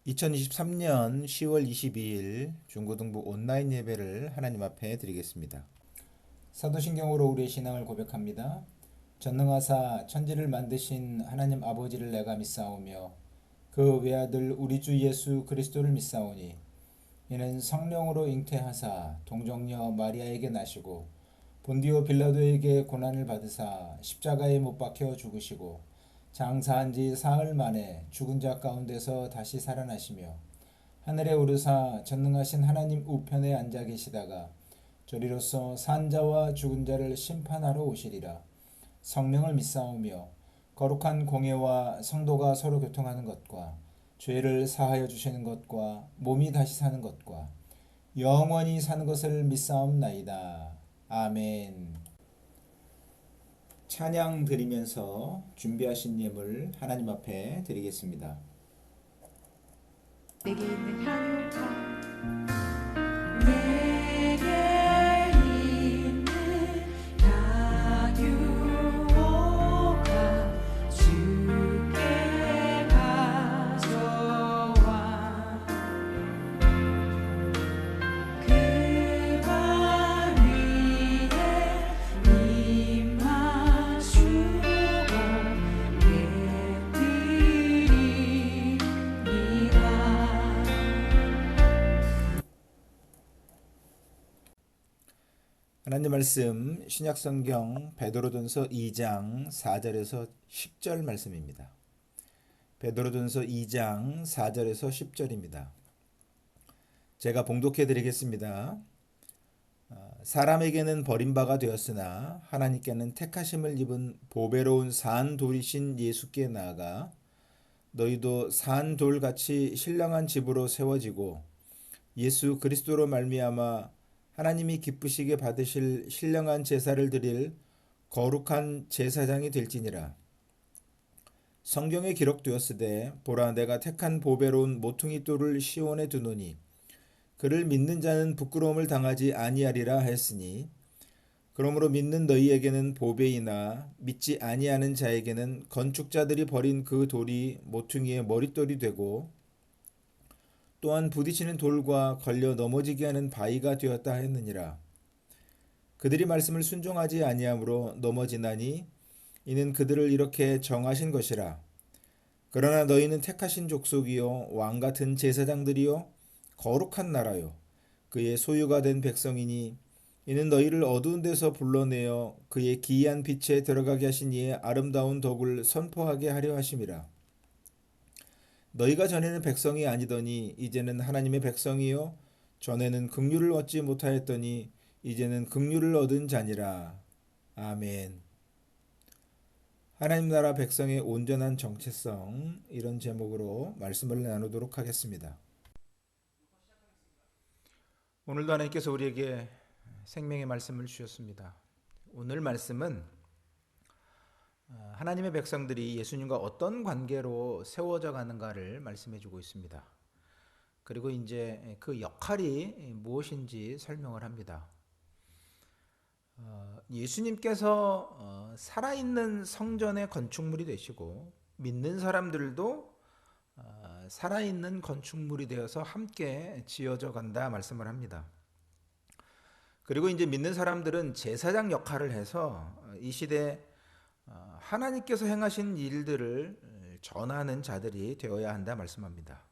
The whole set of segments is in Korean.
2023년 10월 22일 중고등부 온라인 예배를 하나님 앞에 드리겠습니다. 사도신경으로 우리의 신앙을 고백합니다. 전능하사 천지를 만드신 하나님 아버지를 내가 믿사오며 그 외아들 우리 주 예수 그리스도를 믿사오니 이는 성령으로 잉태하사 동정녀 마리아에게 나시고 본디오 빌라도에게 고난을 받으사 십자가에 못 박혀 죽으시고 장사한 지 사흘 만에 죽은 자 가운데서 다시 살아나시며 하늘에 오르사 전능하신 하나님 우편에 앉아 계시다가 저리로서 산 자와 죽은 자를 심판하러 오시리라. 성령을 믿사오며 거룩한 공예와 성도가 서로 교통하는 것과 죄를 사하여 주시는 것과 몸이 다시 사는 것과 영원히 사는 것을 믿사옵나이다. 아멘. 찬양 드리면서 준비하신 예물 하나님 앞에 드리겠습니다. 내게 있는 향유가 내게 있는 향유가 주께 가져와 그 발 위에 임하시고 예드리리라. 하나님 말씀 신약성경 베드로전서 2장 4절에서 10절 말씀입니다. 베드로전서 2장 4절에서 10절입니다. 제가 봉독해 드리겠습니다. 사람에게는 버림바가 되었으나 하나님께는 택하심을 입은 보배로운 산 돌이신 예수께 나아가 너희도 산 돌같이 신령한 집으로 세워지고 예수 그리스도로 말미암아 하나님이 기쁘시게 받으실 신령한 제사를 드릴 거룩한 제사장이 될지니라. 성경에 기록되었으되 보라 내가 택한 보배로운 모퉁이 돌을 시온에 두노니 그를 믿는 자는 부끄러움을 당하지 아니하리라 했으니 그러므로 믿는 너희에게는 보배이나 믿지 아니하는 자에게는 건축자들이 버린 그 돌이 모퉁이의 머릿돌이 되고 또한 부딪히는 돌과 걸려 넘어지게 하는 바위가 되었다 했느니라. 그들이 말씀을 순종하지 아니하므로 넘어지나니 이는 그들을 이렇게 정하신 것이라. 그러나 너희는 택하신 족속이요 왕같은 제사장들이요 거룩한 나라요 그의 소유가 된 백성이니 이는 너희를 어두운 데서 불러내어 그의 기이한 빛에 들어가게 하신 이의 아름다운 덕을 선포하게 하려 하심이라. 너희가 전에는 백성이 아니더니 이제는 하나님의 백성이요 전에는 긍휼을 얻지 못하였더니 이제는 긍휼을 얻은 자니라. 아멘. 하나님 나라 백성의 온전한 정체성, 이런 제목으로 말씀을 나누도록 하겠습니다. 오늘도 하나님께서 우리에게 생명의 말씀을 주셨습니다. 오늘 말씀은 하나님의 백성들이 예수님과 어떤 관계로 세워져 가는가를 말씀해 주고 있습니다. 그리고 이제 그 역할이 무엇인지 설명을 합니다. 예수님께서 살아있는 성전의 건축물이 되시고 믿는 사람들도 살아있는 건축물이 되어서 함께 지어져 간다 말씀을 합니다. 그리고 이제 믿는 사람들은 제사장 역할을 해서 이 시대 하나님께서 행하신 일들을 전하는 자들이 되어야 한다 말씀합니다.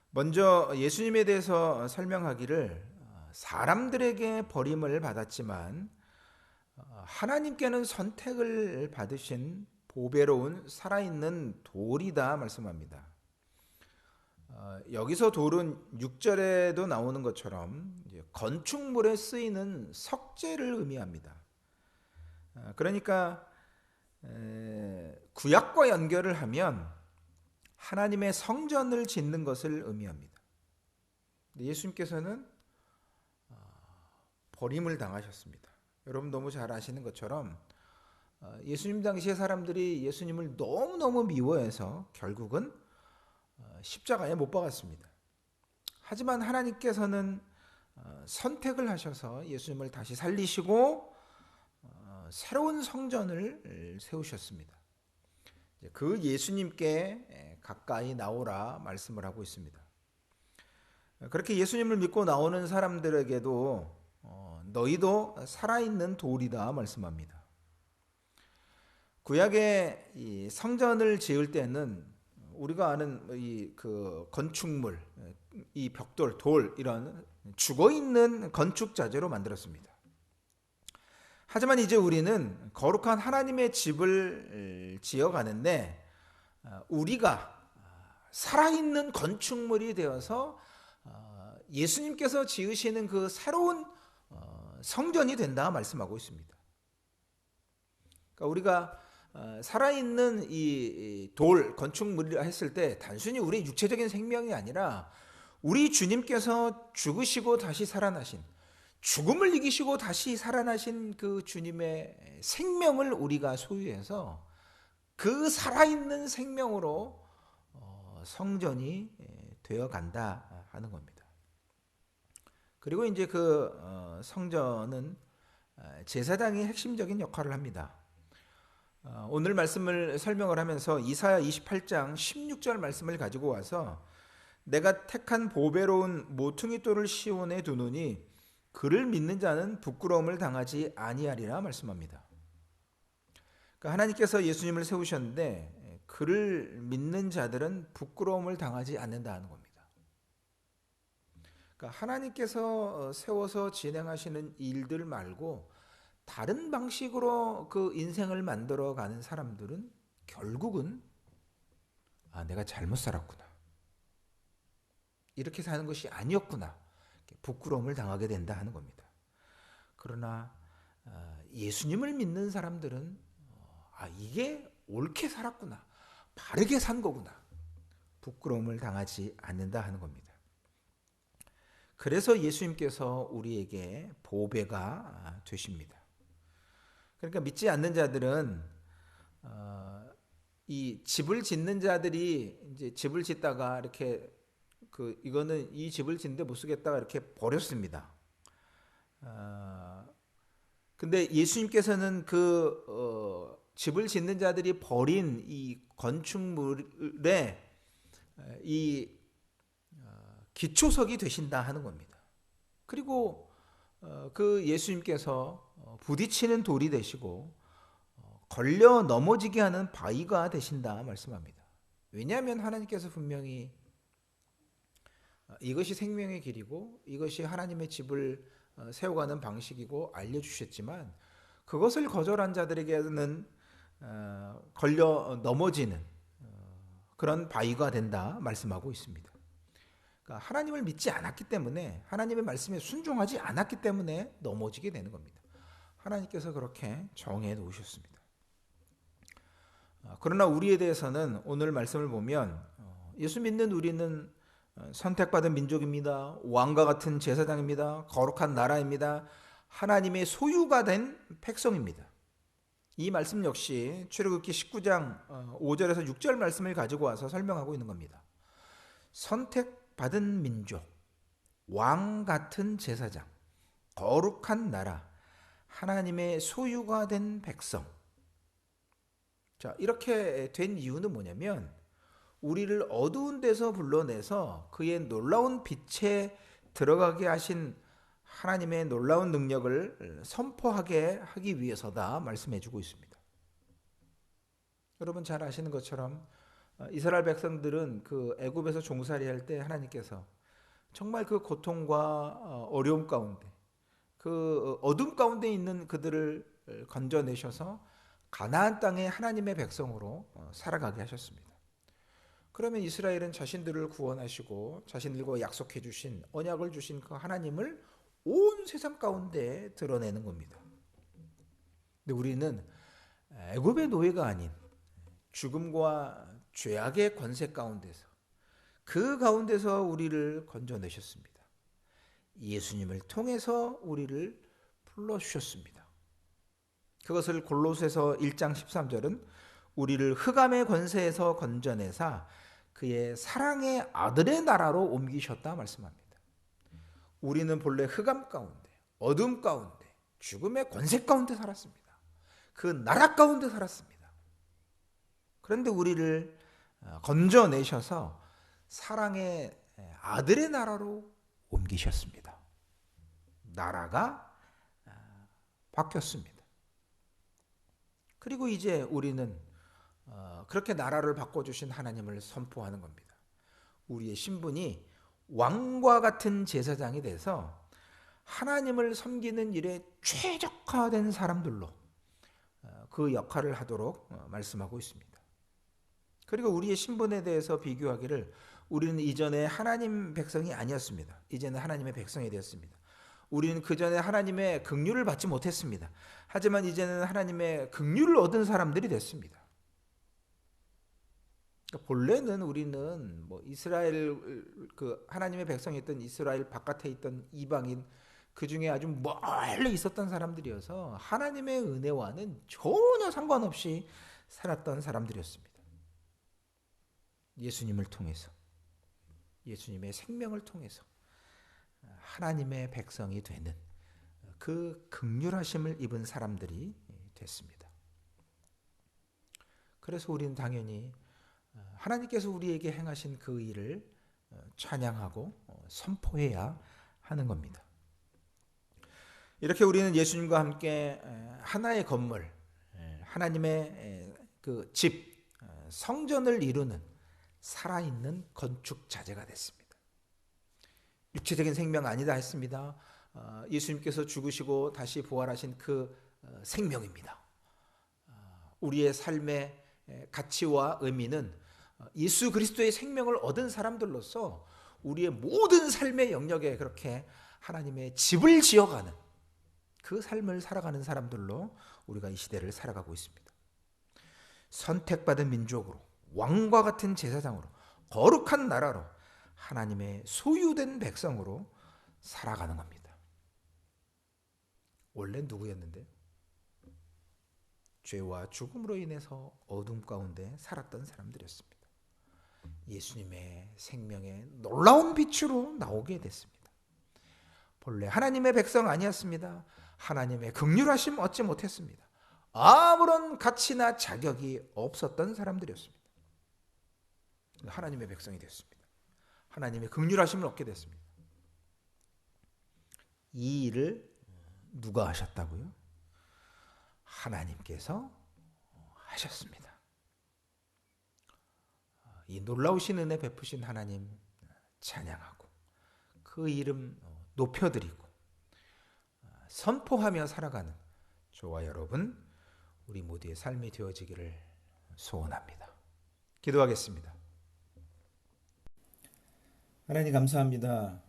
먼저 예수님에 대해서 설명하기를 사람들에게 버림을 받았지만 하나님께는 선택을 받으신 보배로운 살아있는 돌이다 말씀합니다. 여기서 돌은 6절에도 나오는 것처럼 건축물에 쓰이는 석재를 의미합니다. 그러니까 구약과 연결을 하면 하나님의 성전을 짓는 것을 의미합니다. 예수님께서는 버림을 당하셨습니다. 여러분 너무 잘 아시는 것처럼 예수님 당시의 사람들이 예수님을 너무너무 미워해서 결국은 십자가에 못 박았습니다. 하지만 하나님께서는 선택을 하셔서 예수님을 다시 살리시고 새로운 성전을 세우셨습니다. 그 예수님께 가까이 나오라 말씀을 하고 있습니다. 그렇게 예수님을 믿고 나오는 사람들에게도 너희도 살아있는 돌이다 말씀합니다. 구약의 이 성전을 지을 때는 우리가 아는 그 건축물, 이 벽돌, 돌 이런 죽어 있는 건축 자재로 만들었습니다. 하지만 이제 우리는 거룩한 하나님의 집을 지어가는데 우리가 살아있는 건축물이 되어서 예수님께서 지으시는 그 새로운 성전이 된다 말씀하고 있습니다. 그러니까 우리가 살아있는 이 돌 건축물이라 했을 때 단순히 우리 육체적인 생명이 아니라 우리 주님께서 죽으시고 다시 살아나신, 죽음을 이기시고 다시 살아나신 그 주님의 생명을 우리가 소유해서 그 살아있는 생명으로 성전이 되어 간다 하는 겁니다. 그리고 이제 그 성전은 제사장이 핵심적인 역할을 합니다. 오늘 말씀을 설명을 하면서 이사야 28장 16절 말씀을 가지고 와서 내가 택한 보배로운 모퉁이 돌을 시온에 두노니 그를 믿는 자는 부끄러움을 당하지 아니하리라 말씀합니다. 그러니까 하나님께서 예수님을 세우셨는데 그를 믿는 자들은 부끄러움을 당하지 않는다는 겁니다. 그러니까 하나님께서 세워서 진행하시는 일들 말고 다른 방식으로 그 인생을 만들어가는 사람들은 결국은 내가 잘못 살았구나, 이렇게 사는 것이 아니었구나, 부끄러움을 당하게 된다 하는 겁니다. 그러나 예수님을 믿는 사람들은 이게 옳게 살았구나, 바르게 산 거구나, 부끄러움을 당하지 않는다 하는 겁니다. 그래서 예수님께서 우리에게 보배가 되십니다. 그러니까 믿지 않는 자들은 이 집을 짓는 자들이 이제 집을 짓다가 이렇게 이거는 이 집을 짓는데 못 쓰겠다가 이렇게 버렸습니다. 근데 예수님께서는 그 집을 짓는 자들이 버린 이 건축물에 이 기초석이 되신다 하는 겁니다. 그리고 그 예수님께서 부딪히는 돌이 되시고 걸려 넘어지게 하는 바위가 되신다 말씀합니다. 왜냐하면 하나님께서 분명히 이것이 생명의 길이고 이것이 하나님의 집을 세워가는 방식이고 알려주셨지만 그것을 거절한 자들에게는 걸려 넘어지는 그런 바위가 된다 말씀하고 있습니다. 그러니까 하나님을 믿지 않았기 때문에, 하나님의 말씀에 순종하지 않았기 때문에 넘어지게 되는 겁니다. 하나님께서 그렇게 정해 놓으셨습니다. 그러나 우리에 대해서는 오늘 말씀을 보면 예수 믿는 우리는 선택받은 민족입니다. 왕과 같은 제사장입니다. 거룩한 나라입니다. 하나님의 소유가 된 백성입니다. 이 말씀 역시 출애굽기 19장 5절에서 6절 말씀을 가지고 와서 설명하고 있는 겁니다. 선택받은 민족, 왕 같은 제사장, 거룩한 나라, 하나님의 소유가 된 백성. 자, 이렇게 된 이유는 뭐냐면 우리를 어두운 데서 불러내서 그의 놀라운 빛에 들어가게 하신 하나님의 놀라운 능력을 선포하게 하기 위해서다 말씀해 주고 있습니다. 여러분 잘 아시는 것처럼 이스라엘 백성들은 그 애굽에서 종살이 할 때 하나님께서 정말 그 고통과 어려움 가운데, 그 어둠 가운데 있는 그들을 건져내셔서 가나안 땅에 하나님의 백성으로 살아가게 하셨습니다. 그러면 이스라엘은 자신들을 구원하시고 자신들과 약속해 주신, 언약을 주신 그 하나님을 온 세상 가운데 드러내는 겁니다. 근데 우리는 애굽의 노예가 아닌 죽음과 죄악의 권세 가운데서, 그 가운데서 우리를 건져내셨습니다. 예수님을 통해서 우리를 불러주셨습니다. 그것을 골로새서 1장 13절은 우리를 흑암의 권세에서 건져내사 그의 사랑의 아들의 나라로 옮기셨다 말씀합니다. 우리는 본래 흑암 가운데, 어둠 가운데, 죽음의 권세 가운데 살았습니다. 그 나라 가운데 살았습니다. 그런데 우리를 건져내셔서 사랑의 아들의 나라로 옮기셨습니다. 나라가 바뀌었습니다. 그리고 이제 우리는 그렇게 나라를 바꿔주신 하나님을 선포하는 겁니다. 우리의 신분이 왕과 같은 제사장이 돼서 하나님을 섬기는 일에 최적화된 사람들로 그 역할을 하도록 말씀하고 있습니다. 그리고 우리의 신분에 대해서 비교하기를 우리는 이전에 하나님 백성이 아니었습니다. 이제는 하나님의 백성이 되었습니다. 우리는 그전에 하나님의 긍휼을 받지 못했습니다. 하지만 이제는 하나님의 긍휼을 얻은 사람들이 됐습니다. 그러니까 본래는 우리는 이스라엘 하나님의 백성이었던 이스라엘 바깥에 있던 이방인 그 중에 아주 멀리 있었던 사람들이어서 하나님의 은혜와는 전혀 상관없이 살았던 사람들이었습니다. 예수님을 통해서, 예수님의 생명을 통해서 하나님의 백성이 되는 그 긍휼하심을 입은 사람들이 됐습니다. 그래서 우리는 당연히 하나님께서 우리에게 행하신 그 일을 찬양하고 선포해야 하는 겁니다. 이렇게 우리는 예수님과 함께 하나의 건물, 하나님의 그 집, 성전을 이루는 살아있는 건축 자재가 됐습니다. 육체적인 생명 아니다 했습니다. 예수님께서 죽으시고 다시 부활하신 그 생명입니다. 우리의 삶의 가치와 의미는 예수 그리스도의 생명을 얻은 사람들로서 우리의 모든 삶의 영역에 그렇게 하나님의 집을 지어가는 그 삶을 살아가는 사람들로 우리가 이 시대를 살아가고 있습니다. 선택받은 민족으로, 왕과 같은 제사장으로, 거룩한 나라로, 하나님의 소유된 백성으로 살아가는 겁니다. 원래 누구였는데? 죄와 죽음으로 인해서 어둠 가운데 살았던 사람들이었습니다. 예수님의 생명의 놀라운 빛으로 나오게 됐습니다. 본래 하나님의 백성 아니었습니다. 하나님의 긍휼하심 얻지 못했습니다. 아무런 가치나 자격이 없었던 사람들이었습니다. 하나님의 백성이 됐습니다. 하나님의 긍휼하심을 얻게 됐습니다. 이 일을 누가 하셨다고요? 하나님께서 하셨습니다. 이 놀라우신 은혜 베푸신 하나님 찬양하고 그 이름 높여드리고 선포하며 살아가는 저와 여러분 우리 모두의 삶이 되어지기를 소원합니다. 기도하겠습니다. 하나님 감사합니다.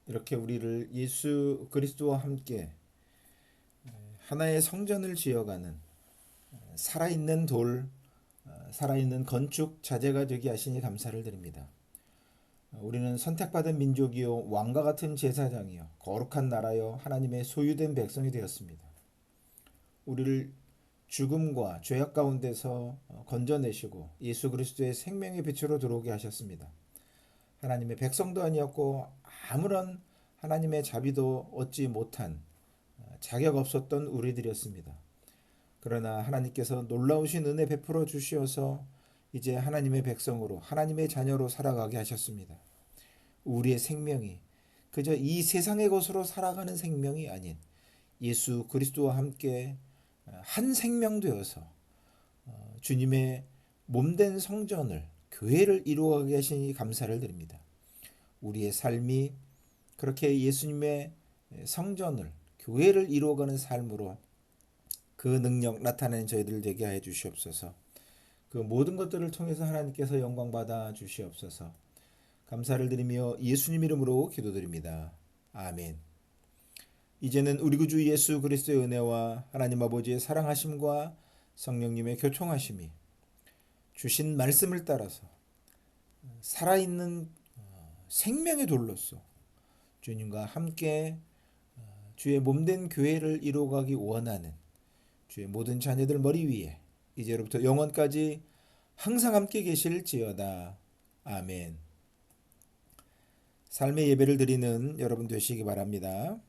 이렇게 우리를 예수 그리스도와 함께 하나의 성전을 지어가는 살아있는 돌, 살아있는 건축 자재가 되게 하시니 감사를 드립니다. 우리는 선택받은 민족이요 왕과 같은 제사장이요 거룩한 나라요 하나님의 소유된 백성이 되었습니다. 우리를 죽음과 죄악 가운데서 건져내시고 예수 그리스도의 생명의 빛으로 들어오게 하셨습니다. 하나님의 백성도 아니었고 아무런 하나님의 자비도 얻지 못한 자격 없었던 우리들이었습니다. 그러나 하나님께서 놀라우신 은혜 베풀어 주시어서 이제 하나님의 백성으로 하나님의 자녀로 살아가게 하셨습니다. 우리의 생명이 그저 이 세상의 것으로 살아가는 생명이 아닌 예수 그리스도와 함께 한 생명 되어서 주님의 몸된 성전을 교회를 이루어가게 하시니 감사를 드립니다. 우리의 삶이 그렇게 예수님의 성전을 교회를 이루어가는 삶으로 그 능력 나타내는 저희들 되게 해 주시옵소서. 그 모든 것들을 통해서 하나님께서 영광 받아 주시옵소서. 감사를 드리며 예수님 이름으로 기도드립니다. 아멘. 이제는 우리 구주 예수 그리스도의 은혜와 하나님 아버지의 사랑하심과 성령님의 교통하심이 주신 말씀을 따라서 살아있는 생명의 돌로서 주님과 함께 주의 몸된 교회를 이루어가기 원하는 주의 모든 자녀들 머리 위에 이제로부터 영원까지 항상 함께 계실지어다. 아멘. 삶의 예배를 드리는 여러분 되시기 바랍니다.